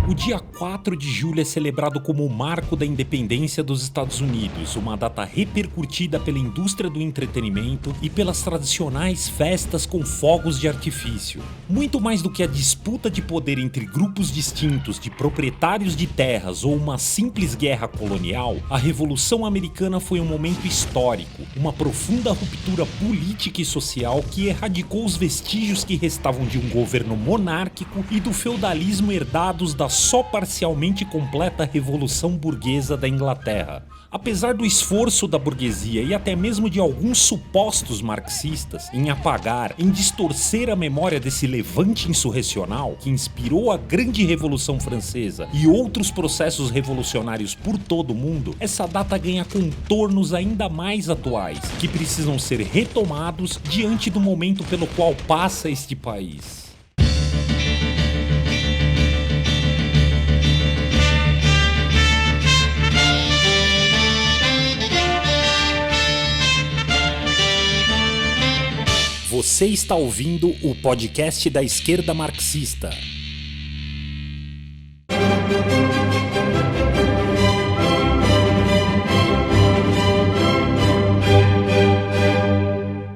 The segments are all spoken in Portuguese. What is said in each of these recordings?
O dia 4 de julho é celebrado como o marco da independência dos Estados Unidos, uma data repercutida pela indústria do entretenimento e pelas tradicionais festas com fogos de artifício. Muito mais do que a disputa de poder entre grupos distintos de proprietários de terras ou uma simples guerra colonial, a Revolução Americana foi um momento histórico, uma profunda ruptura política e social que erradicou os vestígios que restavam de um governo monárquico e do feudalismo herdados da só parcialmente completa Revolução Burguesa da Inglaterra. Apesar do esforço da burguesia e até mesmo de alguns supostos marxistas em apagar, em distorcer a memória desse levante insurrecional que inspirou a grande Revolução Francesa e outros processos revolucionários por todo o mundo, essa data ganha contornos ainda mais atuais, que precisam ser retomados diante do momento pelo qual passa este país. Você está ouvindo o podcast da esquerda marxista.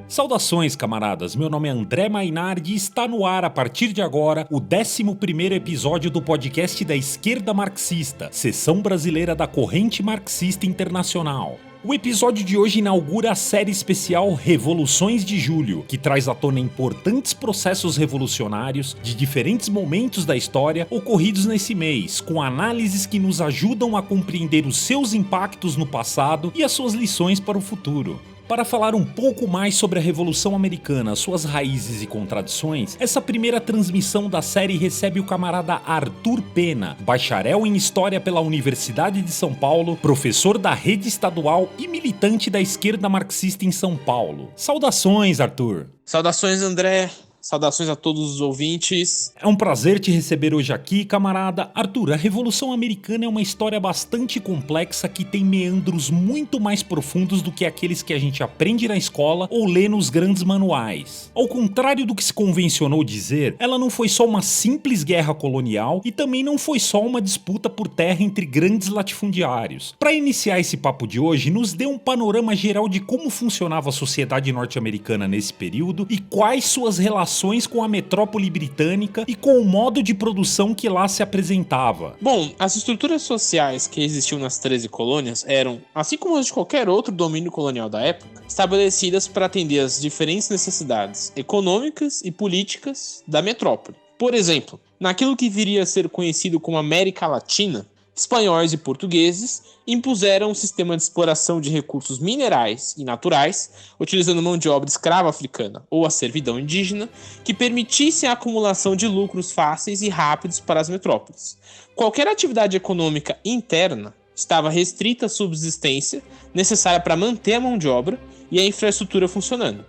Saudações, camaradas, meu nome é André Mainardi e está no ar a partir de agora o 11º episódio do podcast da esquerda marxista, seção brasileira da Corrente Marxista Internacional. O episódio de hoje inaugura a série especial Revoluções de Julho, que traz à tona importantes processos revolucionários de diferentes momentos da história ocorridos nesse mês, com análises que nos ajudam a compreender os seus impactos no passado e as suas lições para o futuro. Para falar um pouco mais sobre a Revolução Americana, suas raízes e contradições, essa primeira transmissão da série recebe o camarada Arthur Pena, bacharel em História pela Universidade de São Paulo, professor da rede estadual e militante da esquerda marxista em São Paulo. Saudações, Arthur! Saudações, André! Saudações a todos os ouvintes. É um prazer te receber hoje aqui, camarada. Arthur, a Revolução Americana é uma história bastante complexa que tem meandros muito mais profundos do que aqueles que a gente aprende na escola ou lê nos grandes manuais. Ao contrário do que se convencionou dizer, ela não foi só uma simples guerra colonial e também não foi só uma disputa por terra entre grandes latifundiários. Para iniciar esse papo de hoje, nos dê um panorama geral de como funcionava a sociedade norte-americana nesse período e quais suas relações com a metrópole britânica e com o modo de produção que lá se apresentava. Bom, as estruturas sociais que existiam nas 13 colônias eram, assim como as de qualquer outro domínio colonial da época, estabelecidas para atender às diferentes necessidades econômicas e políticas da metrópole. Por exemplo, naquilo que viria a ser conhecido como América Latina, espanhóis e portugueses impuseram um sistema de exploração de recursos minerais e naturais, utilizando mão de obra escrava africana ou a servidão indígena, que permitisse a acumulação de lucros fáceis e rápidos para as metrópoles. Qualquer atividade econômica interna estava restrita à subsistência necessária para manter a mão de obra e a infraestrutura funcionando.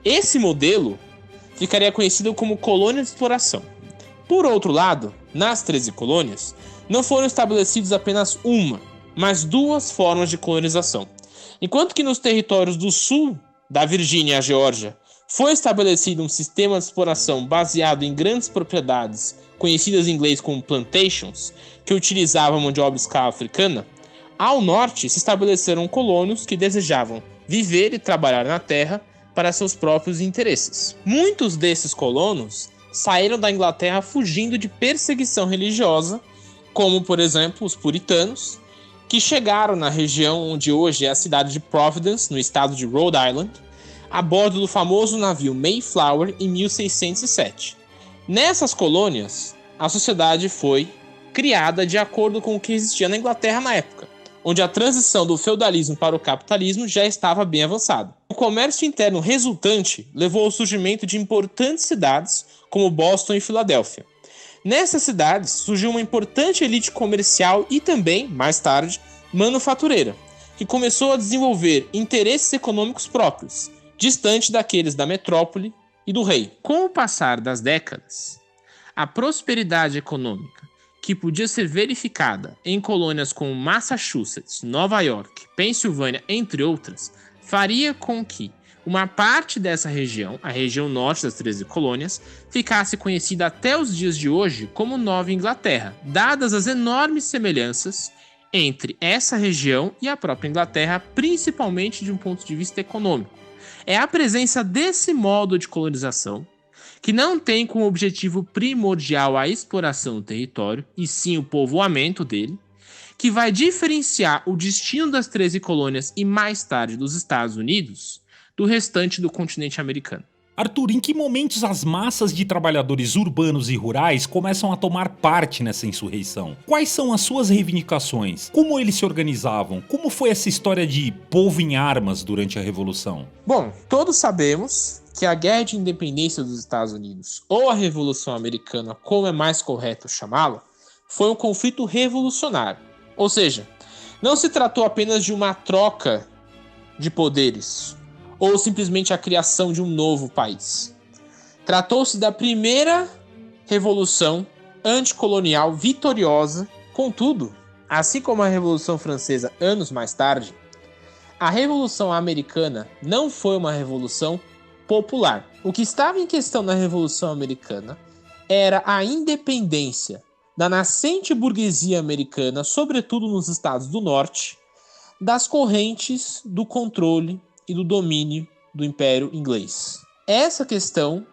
Esse modelo ficaria conhecido como colônia de exploração. Por outro lado, nas 13 colônias, não foram estabelecidas apenas uma, mas duas formas de colonização. Enquanto que nos territórios do sul, da Virgínia e a Geórgia, foi estabelecido um sistema de exploração baseado em grandes propriedades, conhecidas em inglês como plantations, que utilizavam mão de obra escrava africana, ao norte se estabeleceram colônios que desejavam viver e trabalhar na terra para seus próprios interesses. Muitos desses colonos saíram da Inglaterra fugindo de perseguição religiosa, como, por exemplo, os puritanos, que chegaram na região onde hoje é a cidade de Providence, no estado de Rhode Island, a bordo do famoso navio Mayflower em 1607. Nessas colônias, a sociedade foi criada de acordo com o que existia na Inglaterra na época, onde a transição do feudalismo para o capitalismo já estava bem avançada. O comércio interno resultante levou ao surgimento de importantes cidades como Boston e Filadélfia. Nessas cidades surgiu uma importante elite comercial e também, mais tarde, manufatureira, que começou a desenvolver interesses econômicos próprios, distante daqueles da metrópole e do rei. Com o passar das décadas, a prosperidade econômica, que podia ser verificada em colônias como Massachusetts, Nova York, Pensilvânia, entre outras, faria com que uma parte dessa região, a região norte das 13 colônias, ficasse conhecida até os dias de hoje como Nova Inglaterra, dadas as enormes semelhanças entre essa região e a própria Inglaterra, principalmente de um ponto de vista econômico. É a presença desse modo de colonização, que não tem como objetivo primordial a exploração do território, e sim o povoamento dele, que vai diferenciar o destino das 13 colônias e mais tarde dos Estados Unidos do restante do continente americano. Arthur, em que momentos as massas de trabalhadores urbanos e rurais começam a tomar parte nessa insurreição? Quais são as suas reivindicações? Como eles se organizavam? Como foi essa história de povo em armas durante a Revolução? Bom, todos sabemos que a Guerra de Independência dos Estados Unidos, ou a Revolução Americana, como é mais correto chamá-la, foi um conflito revolucionário. Ou seja, não se tratou apenas de uma troca de poderes, ou simplesmente a criação de um novo país. Tratou-se da primeira revolução anticolonial vitoriosa. Contudo, assim como a Revolução Francesa anos mais tarde, a Revolução Americana não foi uma revolução popular. O que estava em questão na Revolução Americana era a independência da nascente burguesia americana, sobretudo nos estados do norte, das correntes do controle e do domínio do Império Inglês. Essa questão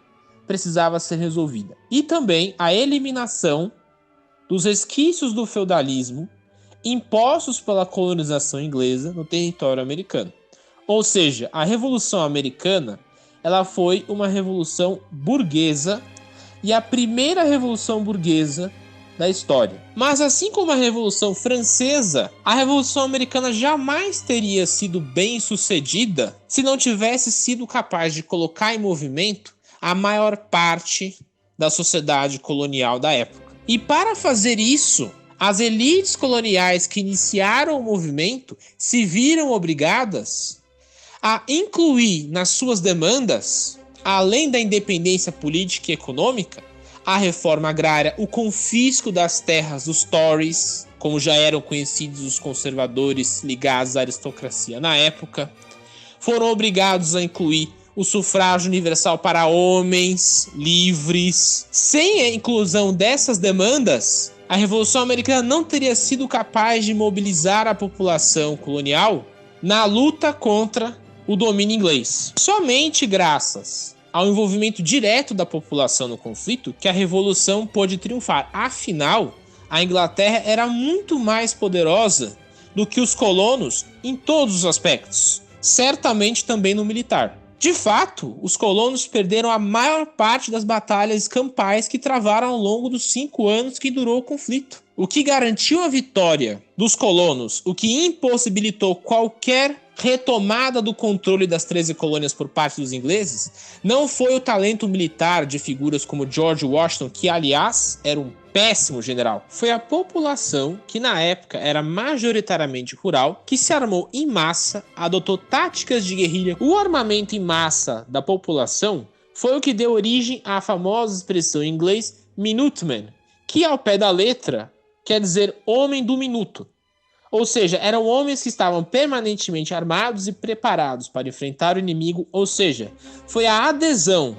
precisava ser resolvida. E também a eliminação dos resquícios do feudalismo impostos pela colonização inglesa no território americano. Ou seja, a Revolução Americana ela foi uma revolução burguesa e a primeira revolução burguesa da história. Mas assim como a Revolução Francesa, a Revolução Americana jamais teria sido bem sucedida se não tivesse sido capaz de colocar em movimento a maior parte da sociedade colonial da época. E para fazer isso, as elites coloniais que iniciaram o movimento se viram obrigadas a incluir nas suas demandas, além da independência política e econômica, a reforma agrária, o confisco das terras dos Tories, como já eram conhecidos os conservadores ligados à aristocracia na época. Foram obrigados a incluir o sufrágio universal para homens livres. Sem a inclusão dessas demandas, a Revolução Americana não teria sido capaz de mobilizar a população colonial na luta contra o domínio inglês. Somente graças ao envolvimento direto da população no conflito que a Revolução pôde triunfar. Afinal, a Inglaterra era muito mais poderosa do que os colonos em todos os aspectos, certamente também no militar. De fato, os colonos perderam a maior parte das batalhas campais que travaram ao longo dos 5 anos que durou o conflito. O que garantiu a vitória dos colonos, o que impossibilitou qualquer retomada do controle das 13 colônias por parte dos ingleses, não foi o talento militar de figuras como George Washington, que aliás era um péssimo general. Foi a população, que na época era majoritariamente rural, que se armou em massa, adotou táticas de guerrilha. O armamento em massa da população foi o que deu origem à famosa expressão em inglês Minuteman, que ao pé da letra quer dizer homem do minuto. Ou seja, eram homens que estavam permanentemente armados e preparados para enfrentar o inimigo, ou seja, foi a adesão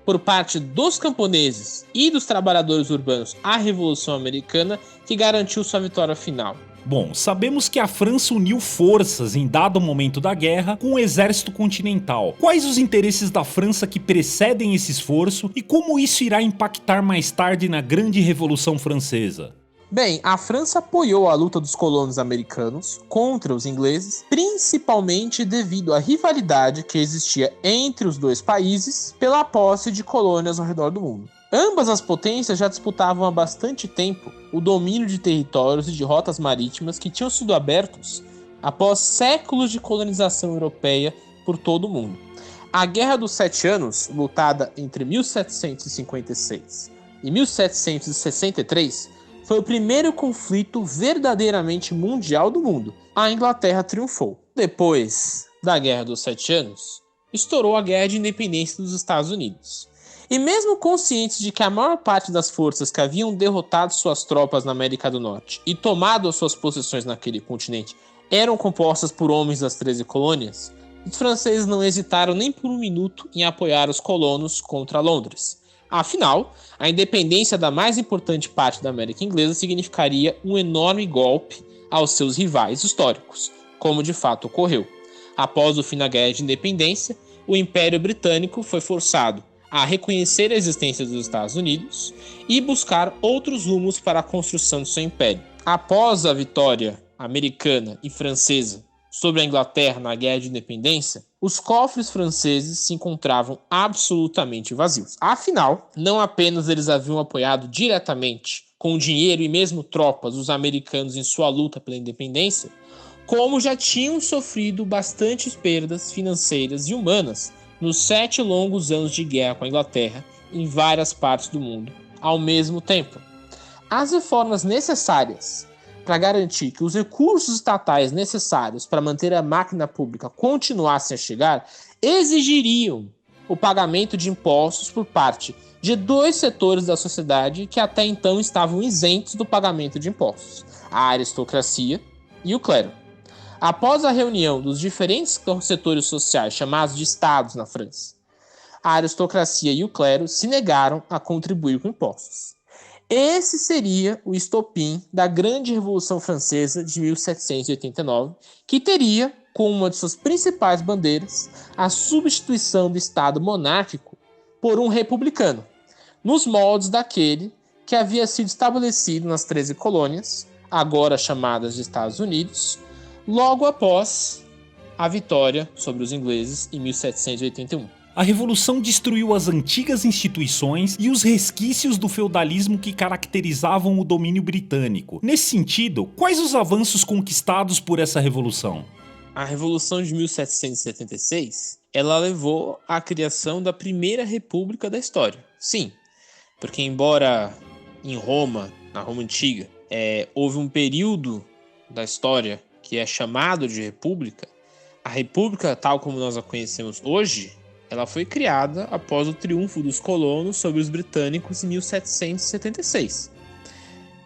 por parte dos camponeses e dos trabalhadores urbanos à Revolução Americana que garantiu sua vitória final. Bom, sabemos que a França uniu forças em dado momento da guerra com o exército continental. Quais os interesses da França que precedem esse esforço e como isso irá impactar mais tarde na Grande Revolução Francesa? Bem, a França apoiou a luta dos colonos americanos contra os ingleses, principalmente devido à rivalidade que existia entre os dois países pela posse de colônias ao redor do mundo. Ambas as potências já disputavam há bastante tempo o domínio de territórios e de rotas marítimas que tinham sido abertos após séculos de colonização europeia por todo o mundo. A Guerra dos 7 Anos, lutada entre 1756 e 1763, foi o primeiro conflito verdadeiramente mundial do mundo. A Inglaterra triunfou. Depois da Guerra dos 7 Anos, estourou a Guerra de Independência dos Estados Unidos. E mesmo conscientes de que a maior parte das forças que haviam derrotado suas tropas na América do Norte e tomado as suas posições naquele continente eram compostas por homens das 13 colônias, os franceses não hesitaram nem por um minuto em apoiar os colonos contra Londres. Afinal, a independência da mais importante parte da América Inglesa significaria um enorme golpe aos seus rivais históricos, como de fato ocorreu. Após o fim da Guerra de Independência, o Império Britânico foi forçado a reconhecer a existência dos Estados Unidos e buscar outros rumos para a construção de seu império. Após a vitória americana e francesa sobre a Inglaterra na Guerra de Independência, os cofres franceses se encontravam absolutamente vazios. Afinal, não apenas eles haviam apoiado diretamente, com dinheiro e mesmo tropas, os americanos em sua luta pela independência, como já tinham sofrido bastantes perdas financeiras e humanas nos 7 longos anos de guerra com a Inglaterra em várias partes do mundo ao mesmo tempo. As reformas necessárias para garantir que os recursos estatais necessários para manter a máquina pública continuassem a chegar exigiriam o pagamento de impostos por parte de 2 setores da sociedade que até então estavam isentos do pagamento de impostos: a aristocracia e o clero. Após a reunião dos diferentes setores sociais chamados de estados na França, a aristocracia e o clero se negaram a contribuir com impostos. Esse seria o estopim da Grande Revolução Francesa de 1789, que teria como uma de suas principais bandeiras a substituição do Estado monárquico por um republicano, nos moldes daquele que havia sido estabelecido nas 13 colônias, agora chamadas de Estados Unidos, logo após a vitória sobre os ingleses em 1781. A Revolução destruiu as antigas instituições e os resquícios do feudalismo que caracterizavam o domínio britânico. Nesse sentido, quais os avanços conquistados por essa revolução? A Revolução de 1776, ela levou à criação da primeira república da história. Sim, porque embora em Roma, na Roma Antiga, houve um período da história que é chamado de república, a república tal como nós a conhecemos hoje, ela foi criada após o triunfo dos colonos sobre os britânicos em 1776.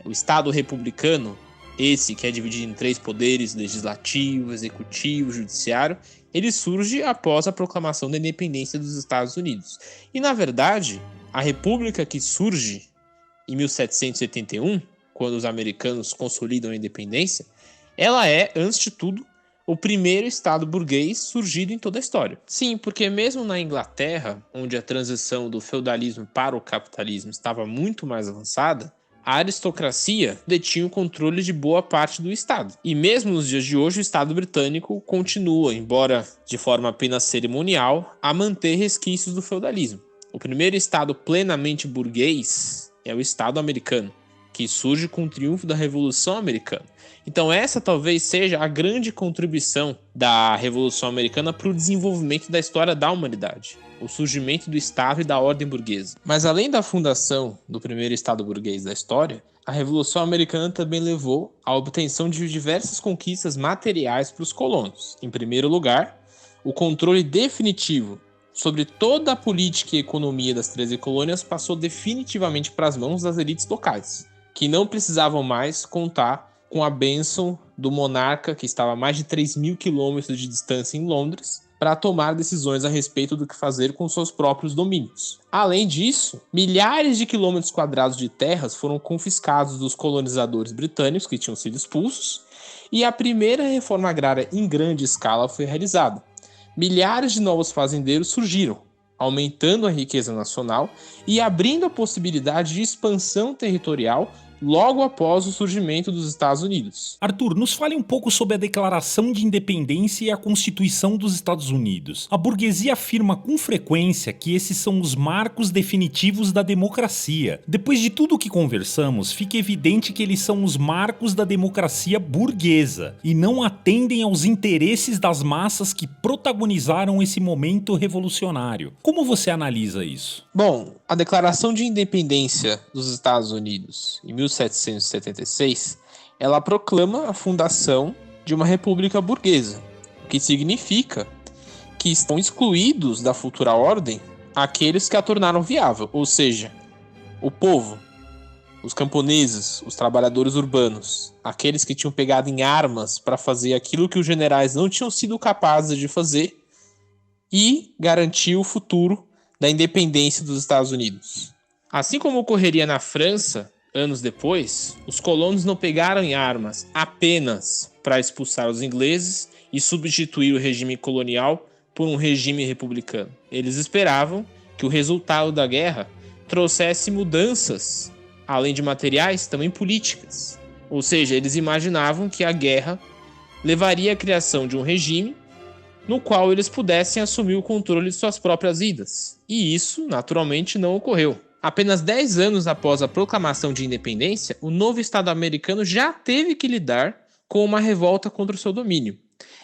O Estado republicano, esse que é dividido em 3 poderes, legislativo, executivo, judiciário, ele surge após a proclamação da independência dos Estados Unidos. E, na verdade, a república que surge em 1781, quando os americanos consolidam a independência, ela é, antes de tudo, o primeiro estado burguês surgido em toda a história. Sim, porque mesmo na Inglaterra, onde a transição do feudalismo para o capitalismo estava muito mais avançada, a aristocracia detinha o controle de boa parte do Estado. E mesmo nos dias de hoje, o Estado britânico continua, embora de forma apenas cerimonial, a manter resquícios do feudalismo. O primeiro Estado plenamente burguês é o Estado americano, que surge com o triunfo da Revolução Americana. Então essa talvez seja a grande contribuição da Revolução Americana para o desenvolvimento da história da humanidade, o surgimento do Estado e da ordem burguesa. Mas além da fundação do primeiro Estado burguês da história, a Revolução Americana também levou à obtenção de diversas conquistas materiais para os colonos. Em primeiro lugar, o controle definitivo sobre toda a política e economia das 13 colônias passou definitivamente para as mãos das elites locais, que não precisavam mais contar com a bênção do monarca, que estava a mais de 3.000 quilômetros de distância em Londres, para tomar decisões a respeito do que fazer com seus próprios domínios. Além disso, milhares de quilômetros quadrados de terras foram confiscados dos colonizadores britânicos que tinham sido expulsos, e a primeira reforma agrária em grande escala foi realizada. Milhares de novos fazendeiros surgiram, aumentando a riqueza nacional e abrindo a possibilidade de expansão territorial logo após o surgimento dos Estados Unidos. Arthur, nos fale um pouco sobre a Declaração de Independência e a Constituição dos Estados Unidos. A burguesia afirma com frequência que esses são os marcos definitivos da democracia. Depois de tudo o que conversamos, fica evidente que eles são os marcos da democracia burguesa e não atendem aos interesses das massas que protagonizaram esse momento revolucionário. Como você analisa isso? Bom, a Declaração de Independência dos Estados Unidos, em 1776, ela proclama a fundação de uma república burguesa, o que significa que estão excluídos da futura ordem aqueles que a tornaram viável, ou seja, o povo, os camponeses, os trabalhadores urbanos, aqueles que tinham pegado em armas para fazer aquilo que os generais não tinham sido capazes de fazer, e garantir o futuro da independência dos Estados Unidos. Assim como ocorreria na França, anos depois, os colonos não pegaram em armas apenas para expulsar os ingleses e substituir o regime colonial por um regime republicano. Eles esperavam que o resultado da guerra trouxesse mudanças, além de materiais, também políticas. Ou seja, eles imaginavam que a guerra levaria à criação de um regime no qual eles pudessem assumir o controle de suas próprias vidas. E isso, naturalmente, não ocorreu. Apenas 10 anos após a proclamação de independência, o novo Estado americano já teve que lidar com uma revolta contra o seu domínio.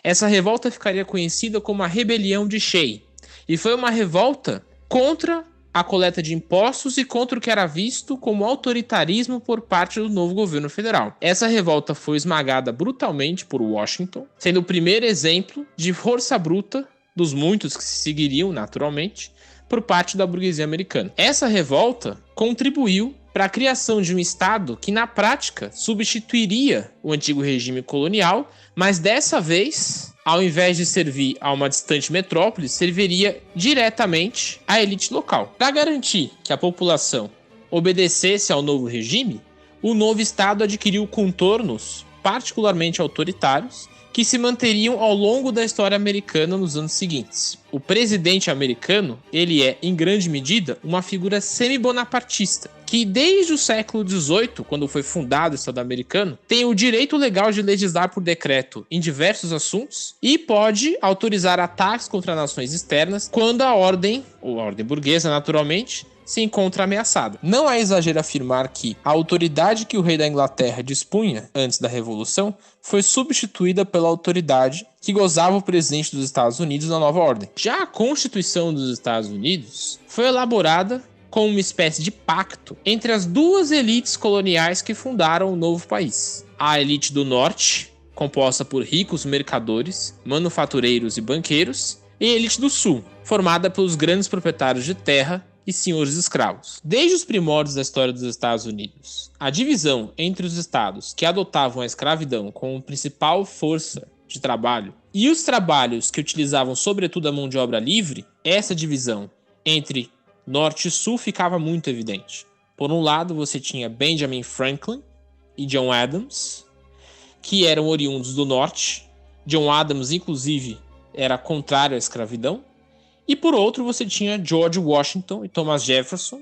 Essa revolta ficaria conhecida como a Rebelião de Shays, e foi uma revolta contra a coleta de impostos e contra o que era visto como autoritarismo por parte do novo governo federal. Essa revolta foi esmagada brutalmente por Washington, sendo o primeiro exemplo de força bruta dos muitos que se seguiriam, naturalmente, por parte da burguesia americana. Essa revolta contribuiu para a criação de um Estado que, na prática, substituiria o antigo regime colonial, mas dessa vez, ao invés de servir a uma distante metrópole, serviria diretamente à elite local. Para garantir que a população obedecesse ao novo regime, o novo Estado adquiriu contornos particularmente autoritários que se manteriam ao longo da história americana nos anos seguintes. O presidente americano, ele é, em grande medida, uma figura semi-bonapartista, que desde o século XVIII, quando foi fundado o Estado americano, tem o direito legal de legislar por decreto em diversos assuntos e pode autorizar ataques contra nações externas quando a ordem, ou a ordem burguesa naturalmente, se encontra ameaçada. Não é exagero afirmar que a autoridade que o rei da Inglaterra dispunha antes da Revolução foi substituída pela autoridade que gozava o presidente dos Estados Unidos na nova ordem. Já a Constituição dos Estados Unidos foi elaborada como uma espécie de pacto entre as duas elites coloniais que fundaram o novo país. A elite do norte, composta por ricos mercadores, manufatureiros e banqueiros, e a elite do sul, formada pelos grandes proprietários de terra e senhores escravos. Desde os primórdios da história dos Estados Unidos, a divisão entre os estados que adotavam a escravidão como principal força de trabalho e os trabalhos que utilizavam sobretudo a mão de obra livre, essa divisão entre norte e sul ficava muito evidente. Por um lado, você tinha Benjamin Franklin e John Adams, que eram oriundos do norte. John Adams, inclusive, era contrário à escravidão. E por outro, você tinha George Washington e Thomas Jefferson,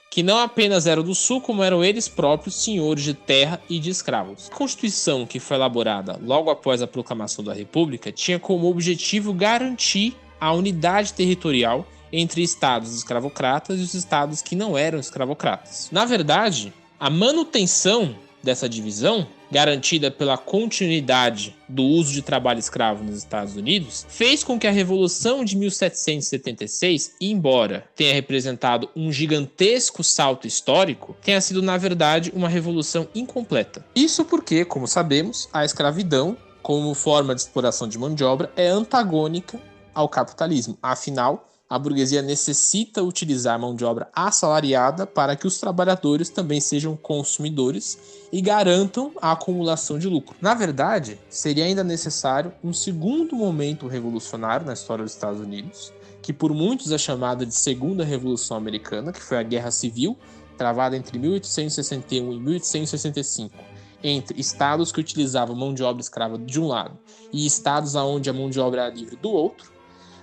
que não apenas eram do sul, como eram eles próprios senhores de terra e de escravos. A Constituição, que foi elaborada logo após a proclamação da República, tinha como objetivo garantir a unidade territorial entre estados escravocratas e os estados que não eram escravocratas. Na verdade, a manutenção dessa divisão, garantida pela continuidade do uso de trabalho escravo nos Estados Unidos, fez com que a Revolução de 1776, embora tenha representado um gigantesco salto histórico, tenha sido, na verdade, uma revolução incompleta. Isso porque, como sabemos, a escravidão, como forma de exploração de mão de obra, é antagônica ao capitalismo. Afinal, a burguesia necessita utilizar mão de obra assalariada para que os trabalhadores também sejam consumidores e garantam a acumulação de lucro. Na verdade, seria ainda necessário um segundo momento revolucionário na história dos Estados Unidos, que por muitos é chamada de Segunda Revolução Americana, que foi a Guerra Civil, travada entre 1861 e 1865, entre estados que utilizavam mão de obra escrava de um lado e estados onde a mão de obra era livre do outro,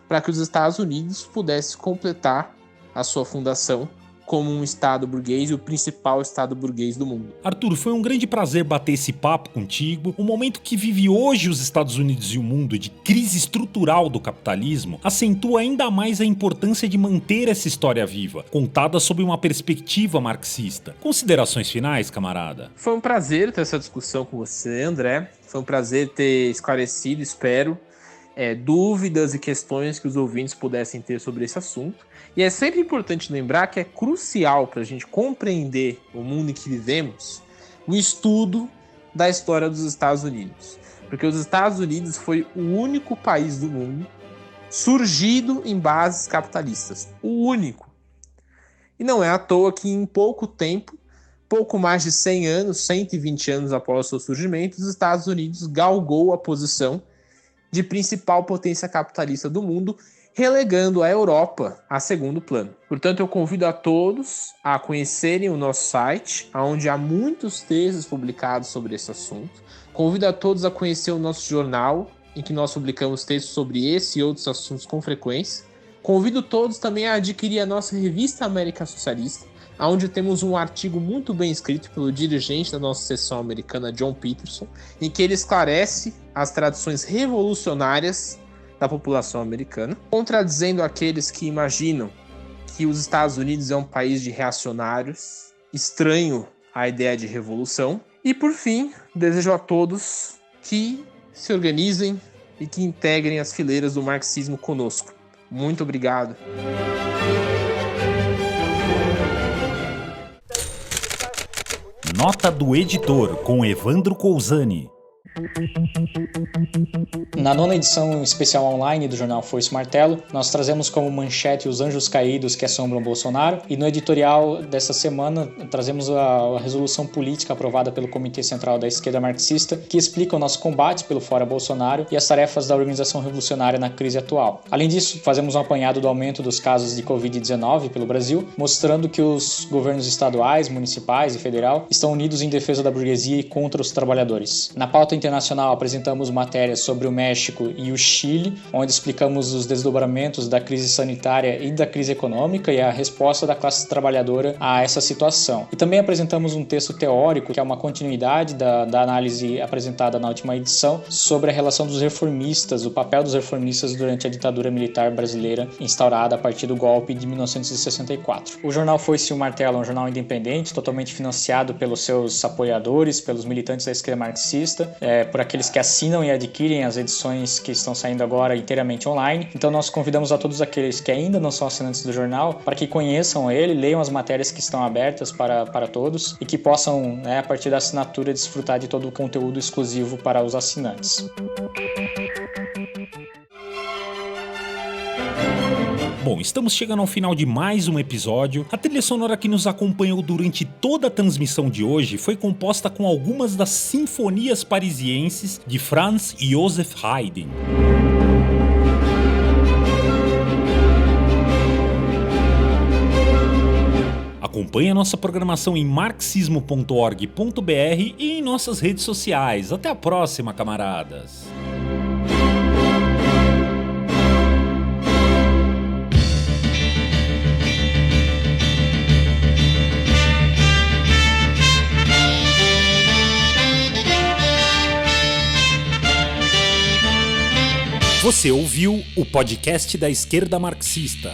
para que os Estados Unidos pudessem completar a sua fundação como um estado burguês e o principal estado burguês do mundo. Arthur, foi um grande prazer bater esse papo contigo. O momento que vive hoje os Estados Unidos e o mundo de crise estrutural do capitalismo acentua ainda mais a importância de manter essa história viva, contada sob uma perspectiva marxista. Considerações finais, camarada? Foi um prazer ter essa discussão com você, André. Foi um prazer ter esclarecido, espero, dúvidas e questões que os ouvintes pudessem ter sobre esse assunto. E é sempre importante lembrar que é crucial para a gente compreender o mundo em que vivemos o estudo da história dos Estados Unidos. Porque os Estados Unidos foi o único país do mundo surgido em bases capitalistas. O único. E não é à toa que em pouco tempo, pouco mais de 100 anos, 120 anos após o seu surgimento, os Estados Unidos galgou a posição de principal potência capitalista do mundo, relegando a Europa a segundo plano. Portanto, eu convido a todos a conhecerem o nosso site, onde há muitos textos publicados sobre esse assunto. Convido a todos a conhecer o nosso jornal, em que nós publicamos textos sobre esse e outros assuntos com frequência. Convido todos também a adquirir a nossa revista América Socialista, onde temos um artigo muito bem escrito pelo dirigente da nossa seção americana, John Peterson, em que ele esclarece as tradições revolucionárias da população americana, contradizendo aqueles que imaginam que os Estados Unidos é um país de reacionários, estranho à ideia de revolução. E, por fim, desejo a todos que se organizem e que integrem as fileiras do marxismo conosco. Muito obrigado. Nota do editor, com Evandro Cousani. Na 9ª edição especial online do jornal Foice Martelo, nós trazemos como manchete os anjos caídos que assombram Bolsonaro, e no editorial dessa semana trazemos a resolução política aprovada pelo Comitê Central da Esquerda Marxista, que explica o nosso combate pelo Fora Bolsonaro e as tarefas da organização revolucionária na crise atual. Além disso, fazemos um apanhado do aumento dos casos de Covid-19 pelo Brasil, mostrando que os governos estaduais, municipais e federal estão unidos em defesa da burguesia e contra os trabalhadores. Na pauta internacional, apresentamos matérias sobre o México e o Chile, onde explicamos os desdobramentos da crise sanitária e da crise econômica e a resposta da classe trabalhadora a essa situação. E também apresentamos um texto teórico, que é uma continuidade da análise apresentada na última edição, sobre a relação dos reformistas, o papel dos reformistas durante a ditadura militar brasileira instaurada a partir do golpe de 1964. O jornal Foice Martelo é um jornal independente, totalmente financiado pelos seus apoiadores, pelos militantes da esquerda marxista, por aqueles que assinam e adquirem as edições que estão saindo agora inteiramente online. Então nós convidamos a todos aqueles que ainda não são assinantes do jornal para que conheçam ele, leiam as matérias que estão abertas para todos e que possam, a partir da assinatura, desfrutar de todo o conteúdo exclusivo para os assinantes. Bom, estamos chegando ao final de mais um episódio. A trilha sonora que nos acompanhou durante toda a transmissão de hoje foi composta com algumas das sinfonias parisienses de Franz Joseph Haydn. Acompanhe a nossa programação em marxismo.org.br e em nossas redes sociais. Até a próxima, camaradas! Você ouviu o podcast da Esquerda Marxista.